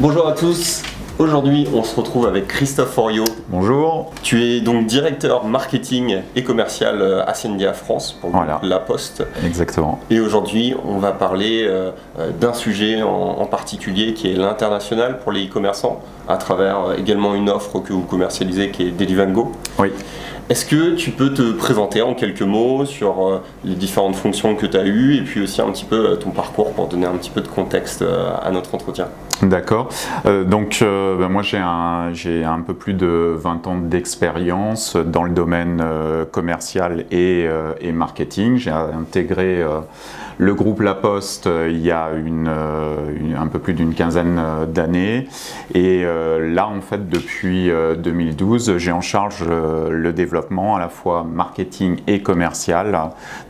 Bonjour à tous, aujourd'hui on se retrouve avec Christophe Oriot. Bonjour. Tu es donc directeur marketing et commercial à Ascendia France pour La Poste. Exactement. Et aujourd'hui on va parler d'un sujet en particulier qui est l'international pour les e-commerçants à travers également une offre que vous commercialisez qui est Delivango. Oui. Est-ce que tu peux te présenter en quelques mots sur les différentes fonctions que tu as eues et puis aussi un petit peu ton parcours pour donner un petit peu de contexte à notre entretien? D'accord. Moi j'ai un peu plus de 20 ans d'expérience dans le domaine commercial et marketing. J'ai intégré le groupe La Poste il y a un peu plus d'une quinzaine d'années. Et là en fait depuis 2012 j'ai en charge le développement à la fois marketing et commercial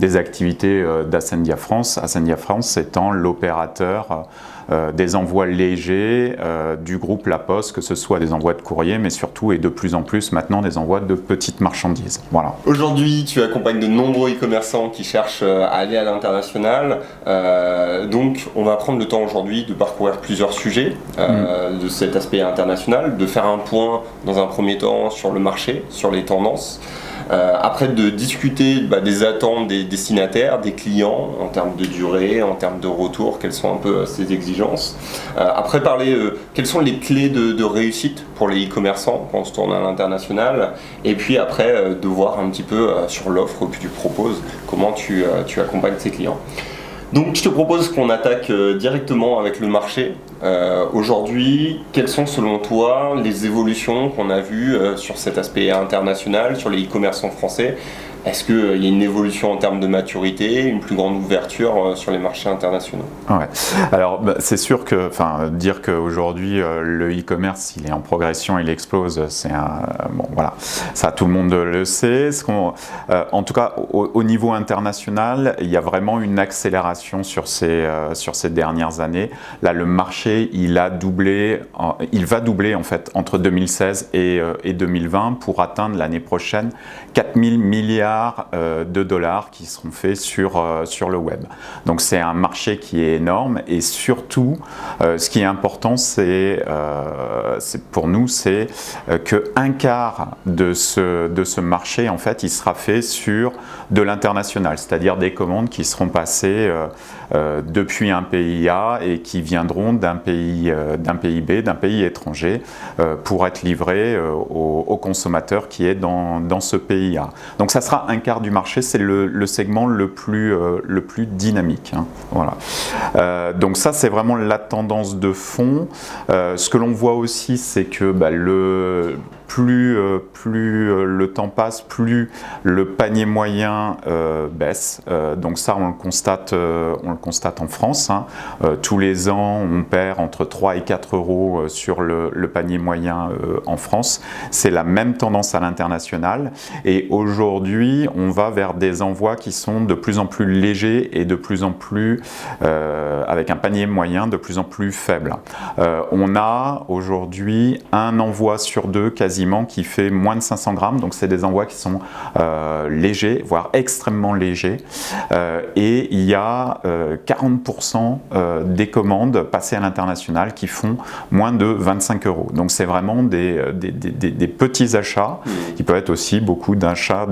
des activités d'Ascendia France. Ascendia France étant l'opérateur des envois légers du groupe La Poste, que ce soit des envois de courrier, mais surtout et de plus en plus maintenant des envois de petites marchandises. Voilà. Aujourd'hui, tu accompagnes de nombreux e-commerçants qui cherchent à aller à l'international. Donc, on va prendre le temps aujourd'hui de parcourir plusieurs sujets de cet aspect international, de faire un point dans un premier temps sur le marché, sur les tendances. Après de discuter des attentes des destinataires, des clients en termes de durée, en termes de retour, quelles sont un peu ces exigences. Après parler quelles sont les clés de réussite pour les e-commerçants quand on se tourne à l'international. Et puis après de voir un petit peu sur l'offre que tu proposes, comment tu accompagnes ces clients. Donc je te propose qu'on attaque directement avec le marché. Aujourd'hui, quelles sont selon toi les évolutions qu'on a vues sur cet aspect international, sur les e-commerçants français? Est-ce qu'il y a une évolution en termes de maturité, une plus grande ouverture sur les marchés internationaux? Ouais. Alors c'est sûr que, dire qu'aujourd'hui le e-commerce il est en progression, il explose, c'est voilà, ça tout le monde le sait. En tout cas au niveau international, il y a vraiment une accélération sur ces dernières années. Là le marché il va doubler en fait entre 2016 et 2020 pour atteindre l'année prochaine 4000 milliards de dollars qui seront faits sur le web. Donc c'est un marché qui est énorme et surtout ce qui est important pour nous c'est qu'un quart de ce marché en fait il sera fait sur de l'international, c'est-à-dire des commandes qui seront passées depuis un pays A et qui viendront d'un pays B, d'un pays étranger pour être livrées au consommateur qui est dans ce pays A. Donc ça sera un quart du marché, c'est le segment le plus dynamique. Hein. Voilà. Donc ça c'est vraiment la tendance de fond. Ce que l'on voit aussi c'est que plus le temps passe, plus le panier moyen baisse. Donc ça, on le constate en France. Hein. Tous les ans, on perd entre 3 et 4 euros sur le panier moyen en France. C'est la même tendance à l'international. Et aujourd'hui, on va vers des envois qui sont de plus en plus légers et de plus en plus avec un panier moyen de plus en plus faible. On a aujourd'hui un envoi sur deux quasiment qui fait moins de 500 grammes, donc c'est des envois qui sont légers, voire extrêmement légers, et il y a 40% des commandes passées à l'international qui font moins de 25 euros. Donc c'est vraiment des petits achats, qui peuvent être aussi beaucoup d'achats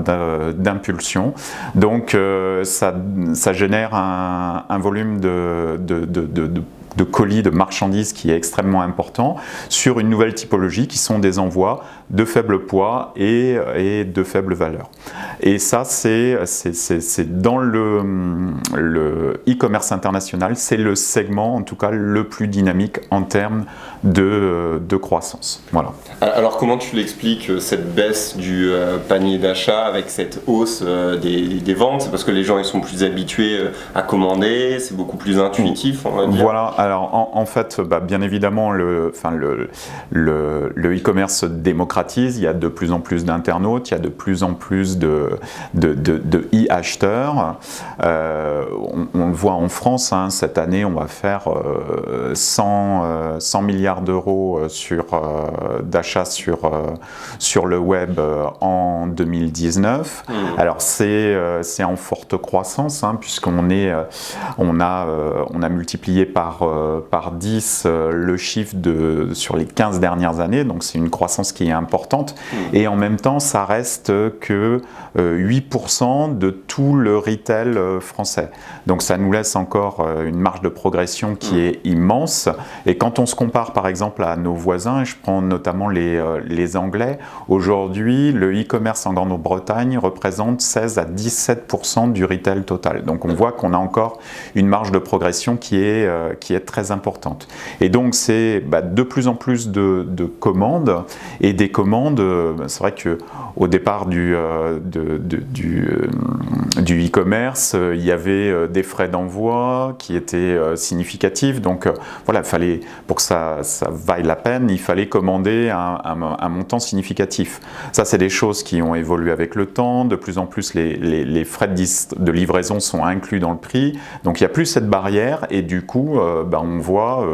d'impulsion. Donc ça génère un volume de colis, de marchandises qui est extrêmement important sur une nouvelle typologie qui sont des envois de faible poids et de faible valeur. Et ça, c'est dans le e-commerce international, c'est le segment en tout cas le plus dynamique en termes de croissance. Voilà. Alors comment tu l'expliques cette baisse du panier d'achat avec cette hausse des ventes? C'est parce que les gens ils sont plus habitués à commander, c'est beaucoup plus intuitif, on va dire. Voilà. Alors en fait, bien évidemment, le e-commerce se démocratise. Il y a de plus en plus d'internautes, il y a de plus en plus de e-acheteurs. On le voit en France. Hein, cette année, on va faire 100 milliards d'euros d'achats sur le web en 2019. Alors c'est en forte croissance, hein, puisqu'on a multiplié par par 10 le chiffre sur les 15 dernières années, donc c'est une croissance qui est importante. Et en même temps, ça reste que 8% de tout le retail français. Donc ça nous laisse encore une marge de progression qui est immense. Et quand on se compare par exemple à nos voisins, je prends notamment les Anglais, aujourd'hui le e-commerce en Grande-Bretagne représente 16 à 17% du retail total. Donc on voit qu'on a encore une marge de progression qui est très importante. Et donc c'est de plus en plus de commandes, et des commandes, c'est vrai qu'au départ du e-commerce, il y avait des frais d'envoi qui étaient significatifs. Donc voilà, pour que ça vaille la peine, il fallait commander un montant significatif. Ça, c'est des choses qui ont évolué avec le temps. De plus en plus, les frais de livraison sont inclus dans le prix. Donc il n'y a plus cette barrière, et du coup, on voit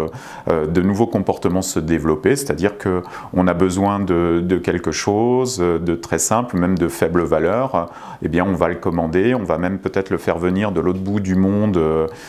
de nouveaux comportements se développer, c'est-à-dire qu'on a besoin de quelque chose de très simple, même de faible valeur, eh bien on va le commander, on va même peut-être le faire venir de l'autre bout du monde,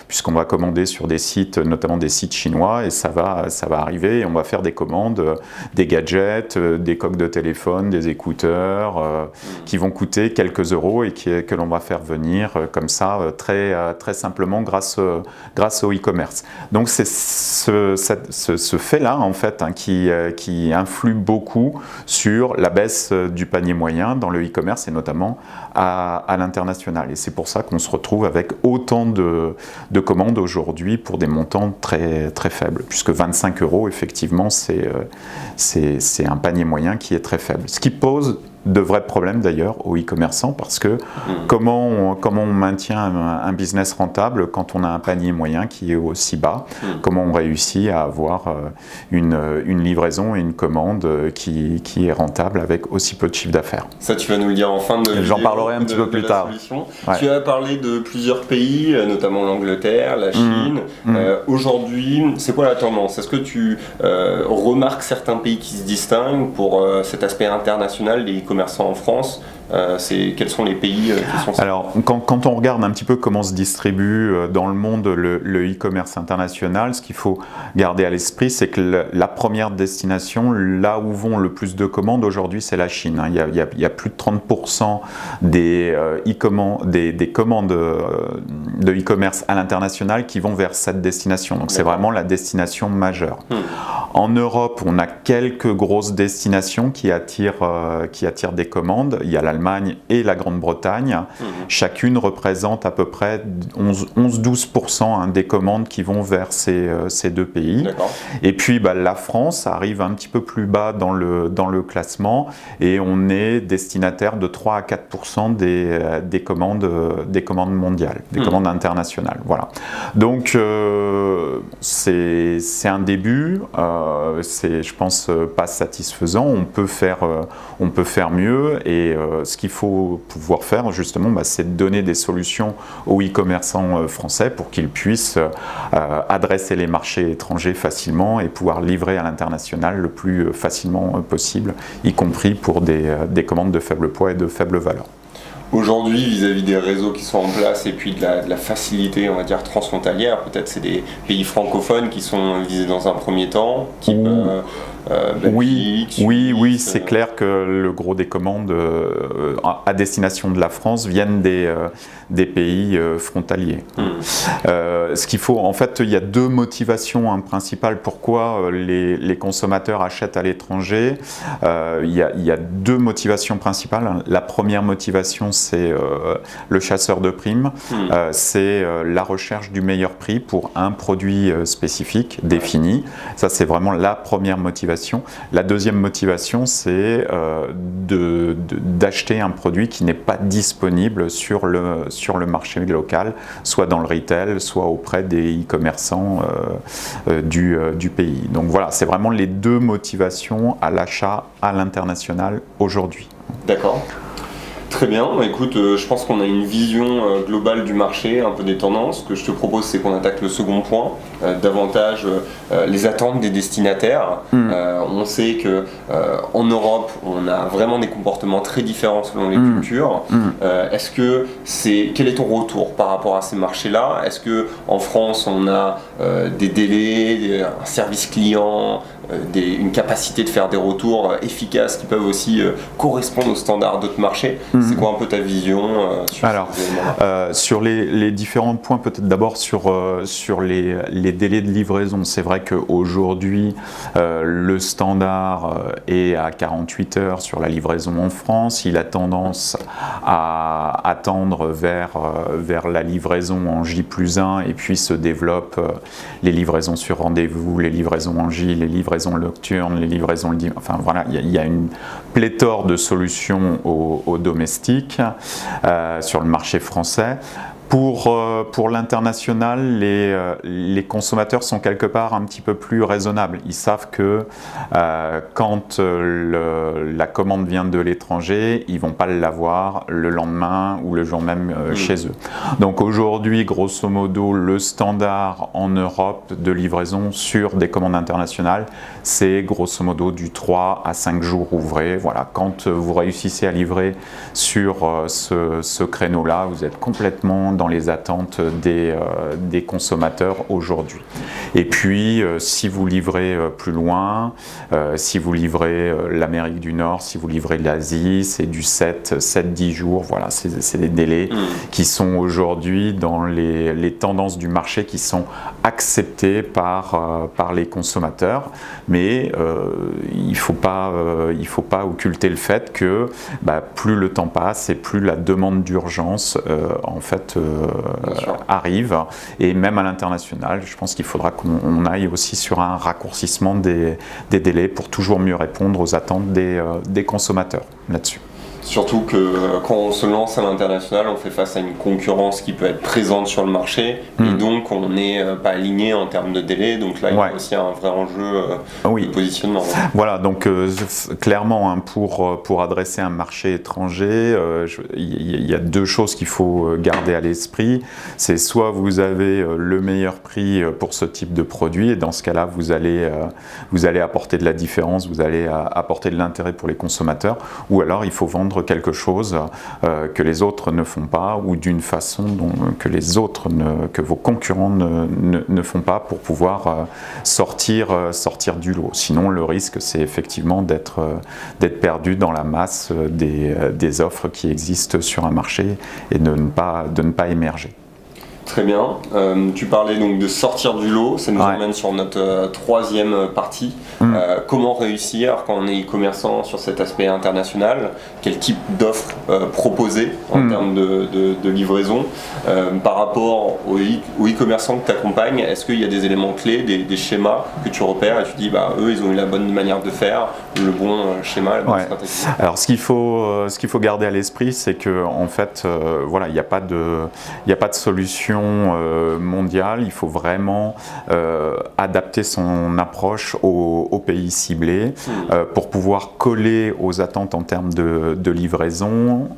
puisqu'on va commander sur des sites, notamment des sites chinois, et ça va arriver, et on va faire des commandes, des gadgets, des coques de téléphone, des écouteurs, qui vont coûter quelques euros et que l'on va faire venir comme ça très simplement grâce au e-commerce. Donc c'est ce fait-là en fait qui influe beaucoup sur la baisse du panier moyen dans le e-commerce, et notamment à l'international. Et c'est pour ça qu'on se retrouve avec autant de commandes aujourd'hui pour des montants très, très faibles, puisque 25 euros, effectivement, c'est un panier moyen qui est très faible. Ce qui pose de vrais problèmes d'ailleurs aux e-commerçants, parce que comment on maintient un business rentable quand on a un panier moyen qui est aussi bas? Comment on réussit à avoir une livraison et une commande qui est rentable avec aussi peu de chiffre d'affaires? Ça, tu vas nous le dire en fin de vidéo. J'en parlerai un petit peu plus tard. Ouais. Tu as parlé de plusieurs pays, notamment l'Angleterre, la Chine. Aujourd'hui, c'est quoi la tendance? Est-ce que tu remarques certains pays qui se distinguent pour cet aspect international des e-commerçants en France? Quels sont les pays qui sont... Alors, quand on regarde un petit peu comment se distribue dans le monde le e-commerce international, ce qu'il faut garder à l'esprit, c'est que la première destination, là où vont le plus de commandes aujourd'hui, c'est la Chine. Il y a plus de 30% des commandes de e-commerce à l'international qui vont vers cette destination. Donc c'est vraiment la destination majeure. En Europe, on a quelques grosses destinations qui attirent des commandes. Il y a l'Allemagne et la Grande-Bretagne. Chacune représente à peu près 11-12% des commandes qui vont vers ces deux pays. Et puis la France arrive un petit peu plus bas dans le classement, et on est destinataire de 3 à 4% des commandes mondiales, des commandes internationales. Voilà. Donc c'est un début, c'est, je pense, pas satisfaisant. On peut faire mieux, et ce qu'il faut pouvoir faire justement, c'est de donner des solutions aux e-commerçants français pour qu'ils puissent adresser les marchés étrangers facilement et pouvoir livrer à l'international le plus facilement possible, y compris pour des commandes de faible poids et de faible valeur. Aujourd'hui, vis-à-vis des réseaux qui sont en place et puis de la facilité, on va dire, transfrontalière, peut-être c'est des pays francophones qui sont visés dans un premier temps, type Belgique, oui, c'est clair que le gros des commandes à destination de la France viennent des pays frontaliers. Ce qu'il faut, en fait, il y a deux motivations principales pourquoi les consommateurs achètent à l'étranger. Il y a deux motivations principales. La première motivation, c'est le chasseur de primes, c'est la recherche du meilleur prix pour un produit spécifique, défini. Ça, c'est vraiment la première motivation. La deuxième motivation, c'est d'acheter un produit qui n'est pas disponible sur le marché local, soit dans le retail, soit auprès des e-commerçants du pays. Donc voilà, c'est vraiment les deux motivations à l'achat à l'international aujourd'hui. D'accord. Très bien, écoute, je pense qu'on a une vision globale du marché, un peu des tendances. Ce que je te propose, c'est qu'on attaque le second point, davantage les attentes des destinataires. On sait que en Europe, on a vraiment des comportements très différents selon les cultures. Quel est ton retour par rapport à ces marchés-là? Est-ce que en France, on a des délais, un service client, une capacité de faire des retours efficaces qui peuvent aussi correspondre aux standards d'autres marchés? C'est quoi un peu ta vision sur ces éléments-là? Sur les différents points, peut-être d'abord sur les délais de livraison. C'est vrai qu'aujourd'hui, le standard est à 48 heures sur la livraison en France. Il a tendance à tendre vers la livraison en J+1 et puis se développe les livraisons sur rendez-vous, les livraisons en J, les livraisons nocturnes, les livraisons le dimanche. Enfin voilà, il y a une pléthore de solutions au domestique sur le marché français. Pour l'international, les consommateurs sont quelque part un petit peu plus raisonnables. Ils savent que quand la commande vient de l'étranger, ils ne vont pas l'avoir le lendemain ou le jour même chez eux. Donc aujourd'hui, grosso modo, le standard en Europe de livraison sur des commandes internationales, c'est grosso modo du 3 à 5 jours ouvrés. Voilà, quand vous réussissez à livrer sur ce créneau-là, vous êtes complètement dans les attentes des consommateurs aujourd'hui. Et puis, si vous livrez plus loin, si vous livrez l'Amérique du Nord, si vous livrez l'Asie, c'est du 7-10 jours. Voilà, c'est des délais qui sont aujourd'hui dans les tendances du marché qui sont acceptées par les consommateurs. Mais il ne faut pas occulter le fait que plus le temps passe et plus la demande d'urgence en fait arrive, et même à l'international, je pense qu'il faudra qu'on aille aussi sur un raccourcissement des délais pour toujours mieux répondre aux attentes des consommateurs là-dessus. Surtout que quand on se lance à l'international, on fait face à une concurrence qui peut être présente sur le marché, et donc on n'est pas aligné en termes de délai, donc là il y a aussi un vrai enjeu de positionnement. Voilà, donc clairement hein, pour adresser un marché étranger, il y a deux choses qu'il faut garder à l'esprit. C'est soit vous avez le meilleur prix pour ce type de produit, et dans ce cas-là vous allez apporter de la différence, vous allez apporter de l'intérêt pour les consommateurs, ou alors il faut vendre quelque chose que les autres ne font pas, ou d'une façon que vos concurrents ne font pas, pour pouvoir sortir du lot. Sinon le risque c'est effectivement d'être perdu dans la masse des offres qui existent sur un marché et de ne pas émerger. Très bien. Tu parlais donc de sortir du lot, ça nous emmène sur notre troisième partie. Comment réussir quand on est e-commerçant sur cet aspect international? Quel type d'offres proposer en termes de livraison? Par rapport aux e-commerçants que tu accompagnes, est-ce qu'il y a des éléments clés, des schémas que tu repères et tu dis eux ils ont eu la bonne manière de faire, le bon schéma, la bonne stratégie? Alors ce qu'il faut garder à l'esprit, c'est que en fait il n'y a pas de solution mondiale. Il faut vraiment adapter son approche aux pays ciblés pour pouvoir coller aux attentes en termes de livraison,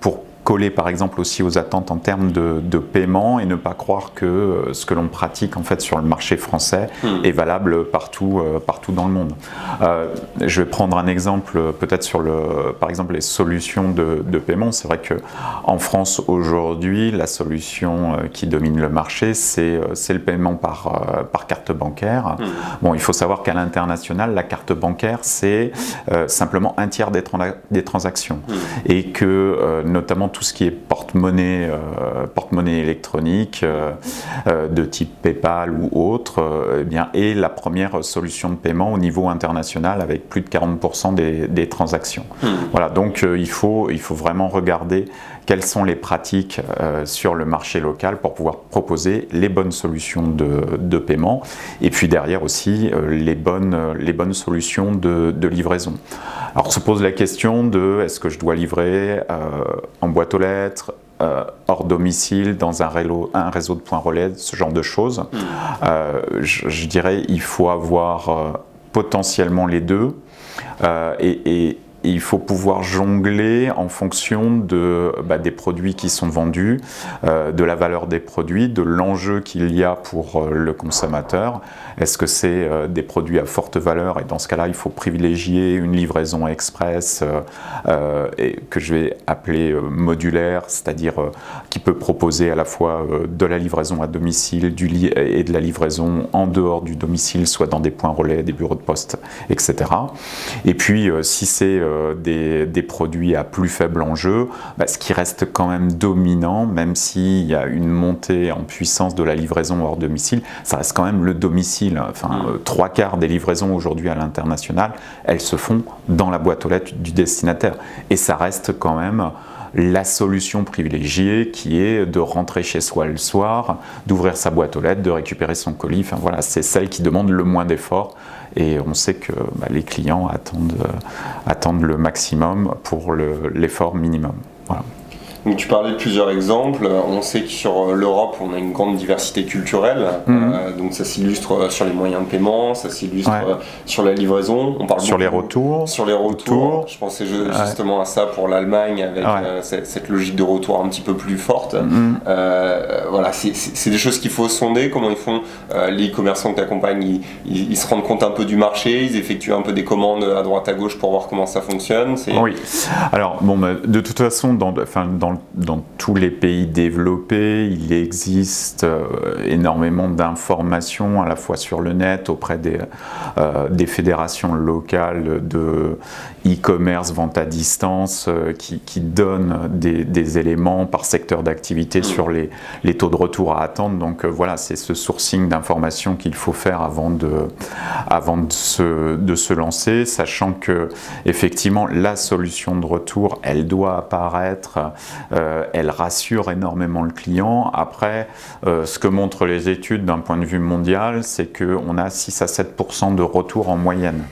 pour coller par exemple aussi aux attentes en termes de paiement, et ne pas croire que ce que l'on pratique en fait sur le marché français est valable partout dans le monde. Je vais prendre un exemple peut-être sur par exemple les solutions de paiement. C'est vrai que en France aujourd'hui, la solution qui domine le marché, c'est le paiement par carte bancaire. Bon, il faut savoir qu'à l'international, la carte bancaire c'est simplement un tiers des transactions, et que notamment tout ce qui est porte-monnaie électronique de type PayPal ou autre, est la première solution de paiement au niveau international, avec plus de 40% des transactions. Voilà, donc il faut vraiment regarder quelles sont les pratiques sur le marché local pour pouvoir proposer les bonnes solutions de paiement, et puis derrière aussi les bonnes solutions de livraison. Alors se pose la question de est-ce que je dois livrer en boîte aux lettres, hors domicile, dans un réseau de points relais, ce genre de choses. Je dirais il faut avoir potentiellement les deux, et il faut pouvoir jongler en fonction des produits qui sont vendus, de la valeur des produits, de l'enjeu qu'il y a pour le consommateur. Est-ce que c'est des produits à forte valeur, et dans ce cas-là, il faut privilégier une livraison express que je vais appeler modulaire, c'est-à-dire qui peut proposer à la fois de la livraison à domicile et de la livraison en dehors du domicile, soit dans des points relais, des bureaux de poste, etc. Et puis, si c'est des produits à plus faible enjeu, ce qui reste quand même dominant, même s'il y a une montée en puissance de la livraison hors domicile, ça reste quand même le domicile. Enfin, 3/4 des livraisons aujourd'hui à l'international, elles se font dans la boîte aux lettres du destinataire. Et ça reste quand même la solution privilégiée, qui est de rentrer chez soi le soir, d'ouvrir sa boîte aux lettres, de récupérer son colis. Enfin, voilà, c'est celle qui demande le moins d'efforts. Et on sait que les clients attendent le maximum pour l'effort minimum. Voilà. Donc tu parlais de plusieurs exemples. On sait que sur l'Europe, on a une grande diversité culturelle. Donc ça s'illustre sur les moyens de paiement, ça s'illustre sur la livraison. On parle sur les retours. Sur les retours. Je pensais justement à ça pour l'Allemagne, avec cette logique de retour un petit peu plus forte. Voilà, c'est des choses qu'il faut sonder. Comment ils font les e-commerçants que tu accompagnes, ils se rendent compte un peu du marché, ils effectuent un peu des commandes à droite à gauche pour voir comment ça fonctionne. Oui. Alors bon, de toute façon, dans tous les pays développés, il existe énormément d'informations à la fois sur le net, auprès des fédérations locales de e-commerce, vente à distance, qui donnent des éléments par secteur d'activité sur les taux de retour à attendre. Donc voilà, c'est ce sourcing d'informations qu'il faut faire avant de se lancer, sachant que effectivement la solution de retour, elle doit apparaître, elle rassure énormément le client. Après, ce que montrent les études d'un point de vue mondial, c'est qu'on a 6 à 7% de retour en moyenne.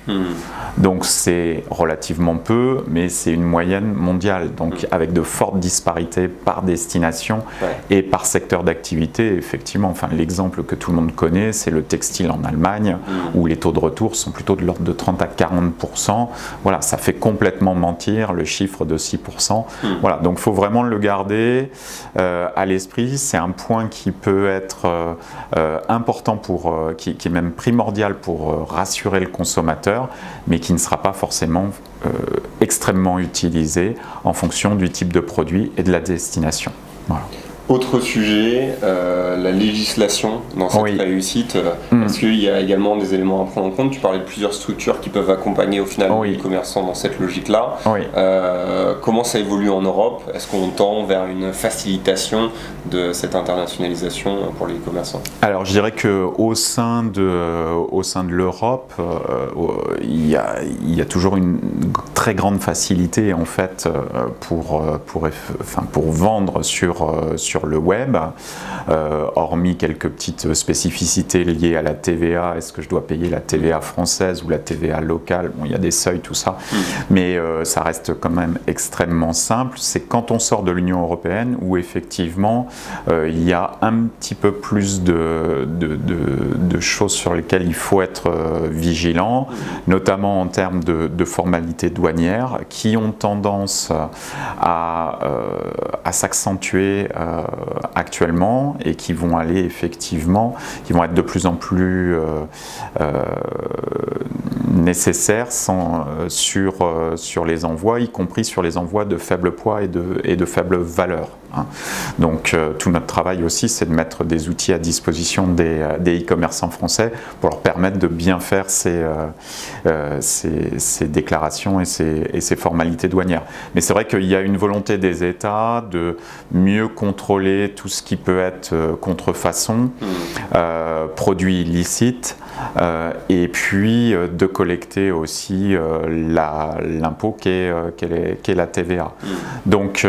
Donc c'est relativement peu, mais c'est une moyenne mondiale, donc avec de fortes disparités par destination et par secteur d'activité. Effectivement, enfin, l'exemple que tout le monde connaît, c'est le textile en Allemagne, où les taux de retour sont plutôt de l'ordre de 30 à 40%. Voilà, ça fait complètement mentir le chiffre de 6%. Voilà, donc il faut vraiment le garder à l'esprit. C'est un point qui peut être important, qui est même primordial pour rassurer le consommateur, mais qui ne sera pas forcément extrêmement utilisé en fonction du type de produit et de la destination. Voilà. Autre sujet, la législation dans cette réussite. Est-ce qu'il y a également des éléments à prendre en compte? Tu parlais de plusieurs structures qui peuvent accompagner au final les e-commerçants dans cette logique-là. Comment ça évolue en Europe? Est-ce qu'on tend vers une facilitation de cette internationalisation pour les e-commerçants? Alors je dirais qu'au sein de l'Europe, il y a toujours une très grande facilité en fait pour vendre sur le web, hormis quelques petites spécificités liées à la TVA. Est-ce que je dois payer la TVA française ou la TVA locale? Bon, il y a des seuils, tout ça, mais ça reste quand même extrêmement simple. C'est quand on sort de l'Union européenne où effectivement il y a un petit peu plus de choses sur lesquelles il faut être vigilant, notamment en termes de formalités douanières qui ont tendance à s'accentuer actuellement et qui vont être de plus en plus nécessaires sur les envois, y compris sur les envois de faible poids et de faible valeur. Donc tout notre travail aussi, c'est de mettre des outils à disposition des e-commerçants français pour leur permettre de bien faire ces déclarations et ces formalités douanières. Mais c'est vrai qu'il y a une volonté des États de mieux contrôler tout ce qui peut être contrefaçon, produits illicites, et puis de collecter aussi l'impôt qu'est la TVA. Donc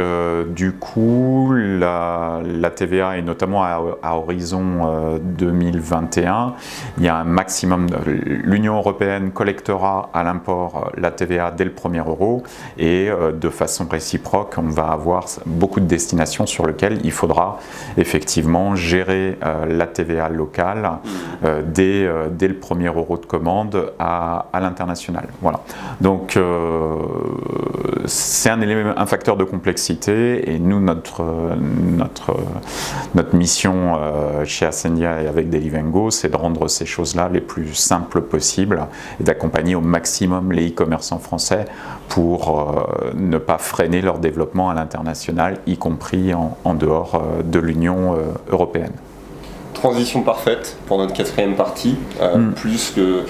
du coup, coup, la TVA, et notamment à horizon 2021, il y a un maximum. L'Union européenne collectera à l'import la TVA dès le premier euro, et de façon réciproque, on va avoir beaucoup de destinations sur lesquelles il faudra effectivement gérer la TVA locale dès le premier euro de commande à l'international. Voilà. Donc c'est un facteur de complexité, et nous, notre mission chez Ascendia et avec Delivengo, c'est de rendre ces choses-là les plus simples possibles et d'accompagner au maximum les e-commerçants français pour ne pas freiner leur développement à l'international, y compris en dehors de l'Union européenne. Transition parfaite pour notre quatrième partie, plus que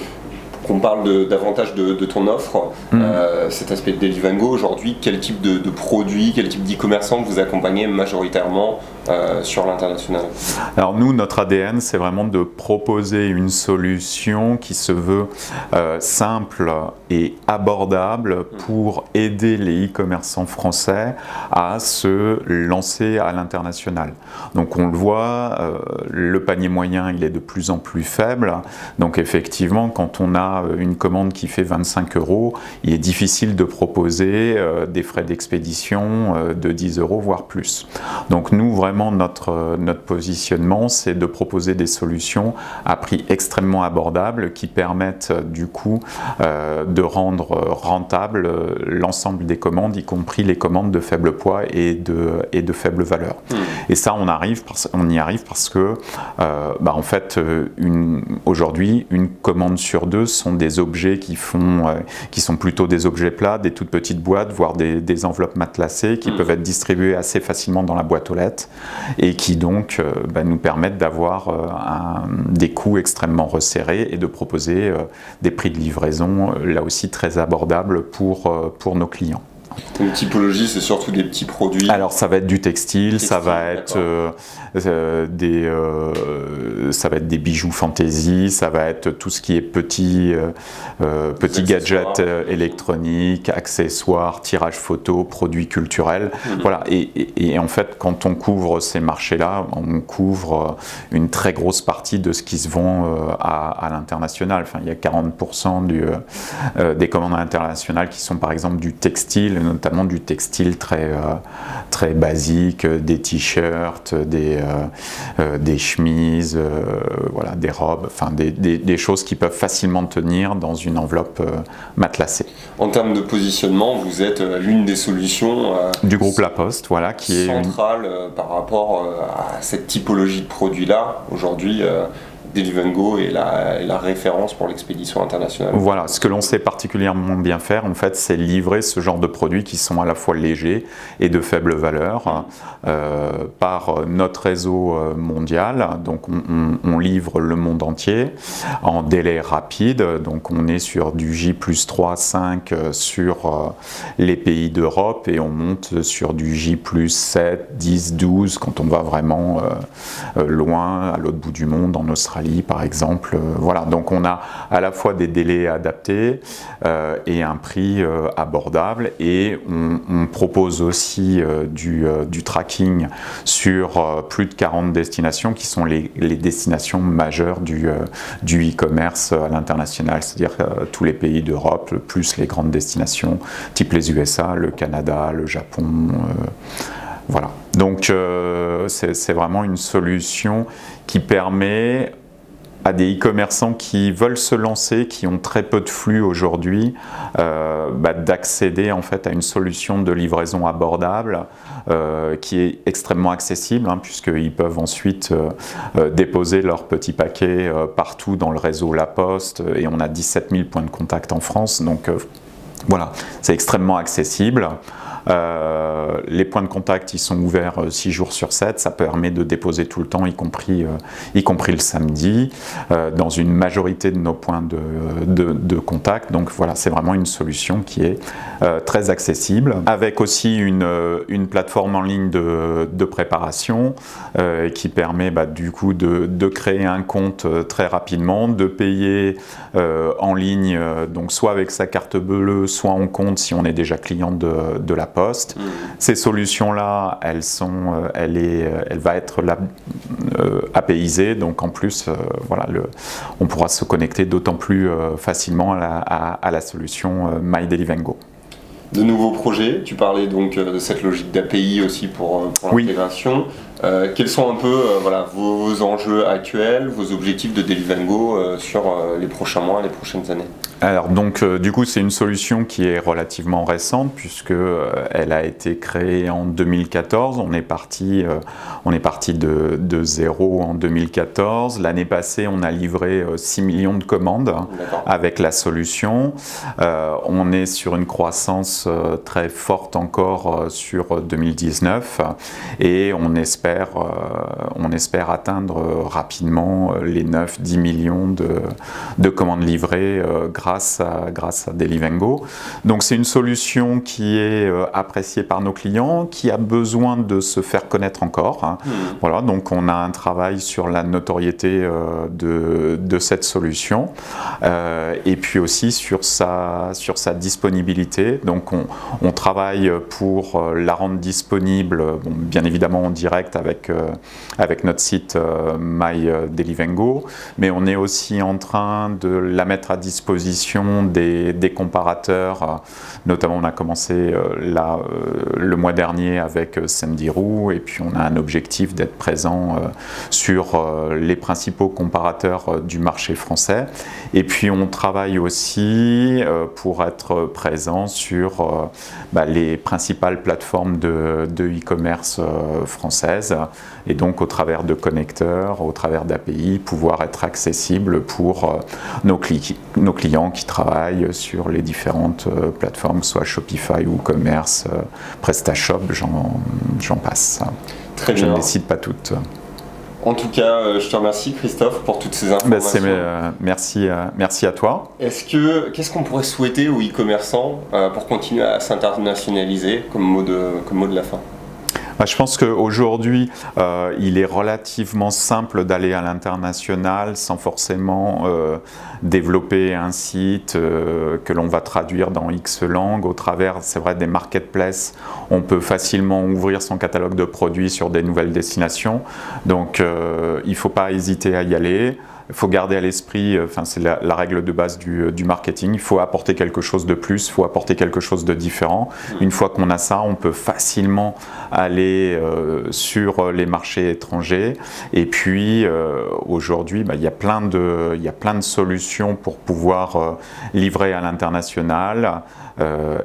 qu'on parle davantage de ton offre, cet aspect de Delivengo aujourd'hui, quel type de produits, quel type d'e-commerçants vous accompagnez majoritairement sur l'international? Alors nous, notre ADN, c'est vraiment de proposer une solution qui se veut simple et abordable pour aider les e-commerçants français à se lancer à l'international. Donc on le voit, le panier moyen, il est de plus en plus faible. Donc effectivement, quand on a une commande qui fait 25 €, il est difficile de proposer des frais d'expédition de 10 €, voire plus. Donc nous, vraiment, notre positionnement, c'est de proposer des solutions à prix extrêmement abordables qui permettent du coup de rendre rentable l'ensemble des commandes, y compris les commandes de faible poids et de faible valeur. Et ça, on y arrive parce que en fait, aujourd'hui, une commande sur deux sont des objets qui sont plutôt des objets plats, des toutes petites boîtes, voire des enveloppes matelassées qui peuvent être distribuées assez facilement dans la boîte aux lettres, et qui donc nous permettent d'avoir des coûts extrêmement resserrés et de proposer des prix de livraison là aussi très abordables pour nos clients. Une typologie, c'est surtout des petits produits. Alors ça va être du textile, ça va être des bijoux fantaisie, ça va être tout ce qui est petits gadgets électroniques, accessoires, tirages photo, produits culturels. Voilà. Et en fait, quand on couvre ces marchés-là, on couvre une très grosse partie de ce qui se vend à l'international. Enfin, il y a 40% des commandes internationales qui sont par exemple du textile, notamment du textile très basique, des t-shirts, des chemises, voilà, des robes, enfin des choses qui peuvent facilement tenir dans une enveloppe matelassée. En termes de positionnement, vous êtes l'une des solutions du groupe La Poste, voilà, qui centrale par rapport à cette typologie de produits-là. Aujourd'hui, Delivengo est la référence pour l'expédition internationale. Voilà, ce que l'on sait particulièrement bien faire, en fait, c'est livrer ce genre de produits qui sont à la fois légers et de faible valeur par notre réseau mondial. Donc on livre le monde entier en délai rapide. Donc on est sur du J+3, 5 sur les pays d'Europe, et on monte sur du J+7, 10, 12 quand on va vraiment loin, à l'autre bout du monde, en Australie par exemple. Voilà, donc on a à la fois des délais adaptés et un prix abordable, et on propose aussi du tracking sur plus de 40 destinations qui sont les destinations majeures du e-commerce à l'international, c'est-à-dire tous les pays d'Europe plus les grandes destinations type les USA, le Canada, le Japon. Voilà, donc c'est vraiment une solution qui permet à des e-commerçants qui veulent se lancer, qui ont très peu de flux aujourd'hui, d'accéder en fait à une solution de livraison abordable qui est extrêmement accessible, puisqu'ils peuvent ensuite déposer leurs petits paquets partout dans le réseau La Poste, et on a 17 000 points de contact en France, donc voilà, c'est extrêmement accessible. Les points de contact, ils sont ouverts 6 jours sur 7, ça permet de déposer tout le temps, y compris le samedi, dans une majorité de nos points de contact. Donc voilà, c'est vraiment une solution qui est très accessible, avec aussi une plateforme en ligne de préparation qui permet du coup de créer un compte très rapidement, de payer en ligne, donc soit avec sa carte bleue, soit en compte si on est déjà client de La Poste. Ces solutions-là, elle va être APIisée, donc en plus, voilà, on pourra se connecter d'autant plus facilement à la solution MyDeliveryGo. De nouveaux projets, tu parlais donc de cette logique d'API aussi pour l'intégration. Quels sont un peu vos enjeux actuels, vos objectifs de Deliverygo sur les prochains mois, les prochaines années? Alors donc du coup c'est une solution qui est relativement récente puisque elle a été créée en 2014. On est parti de zéro en 2014. L'année passée on a livré 6 millions de commandes avec la solution. On est sur une croissance très forte encore sur 2019 et on espère atteindre rapidement les 9-10 millions de commandes livrées grâce à Deliverygo. Donc c'est une solution qui est appréciée par nos clients, qui a besoin de se faire connaître encore. Voilà, donc on a un travail sur la notoriété de cette solution et puis aussi sur sa disponibilité. Donc on travaille pour la rendre disponible, bien évidemment en direct avec notre site MyDeliveryGo, mais on est aussi en train de la mettre à disposition des comparateurs. Notamment on a commencé le mois dernier avec Sendirou, et puis on a un objectif d'être présent sur les principaux comparateurs du marché français, et puis on travaille aussi pour être présent sur les principales plateformes de e-commerce françaises, et donc au travers de connecteurs, au travers d'API, pouvoir être accessible pour nos clients qui travaillent sur les différentes plateformes, soit Shopify, WooCommerce, PrestaShop, j'en passe. Très bien. Je ne les cite pas toutes. En tout cas, je te remercie Christophe pour toutes ces informations. Merci à toi. Qu'est-ce qu'on pourrait souhaiter aux e-commerçants pour continuer à s'internationaliser comme mot de la fin? Je pense qu'aujourd'hui, il est relativement simple d'aller à l'international sans forcément développer un site que l'on va traduire dans X langues. Au travers, c'est vrai, des marketplaces, on peut facilement ouvrir son catalogue de produits sur des nouvelles destinations. Donc, il ne faut pas hésiter à y aller. Il faut garder à l'esprit, c'est la règle de base du marketing, il faut apporter quelque chose de plus, il faut apporter quelque chose de différent. Une fois qu'on a ça, on peut facilement aller sur les marchés étrangers. Et puis aujourd'hui, il y a plein de solutions pour pouvoir livrer à l'international.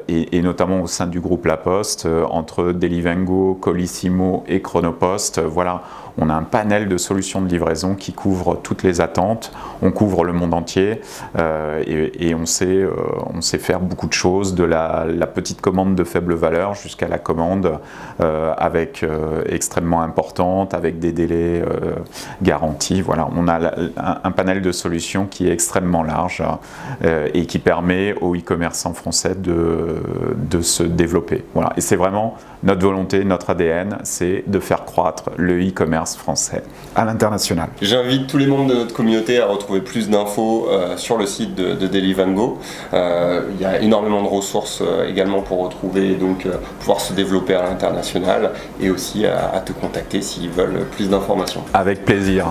Et notamment au sein du groupe La Poste, entre Deliverygo, Colissimo et Chronopost, voilà, on a un panel de solutions de livraison qui couvre toutes les attentes, on couvre le monde entier et on sait faire beaucoup de choses, de la petite commande de faible valeur jusqu'à la commande extrêmement importante, avec des délais garantis. Voilà, on a un panel de solutions qui est extrêmement large et qui permet aux e-commerçants français de se développer. Voilà. Et c'est vraiment notre volonté, notre ADN, c'est de faire croître le e-commerce français à l'international. J'invite tous les membres de notre communauté à retrouver plus d'infos sur le site de Deliverygo. Il y a énormément de ressources également pour retrouver et donc pouvoir se développer à l'international, et aussi à te contacter s'ils veulent plus d'informations. Avec plaisir.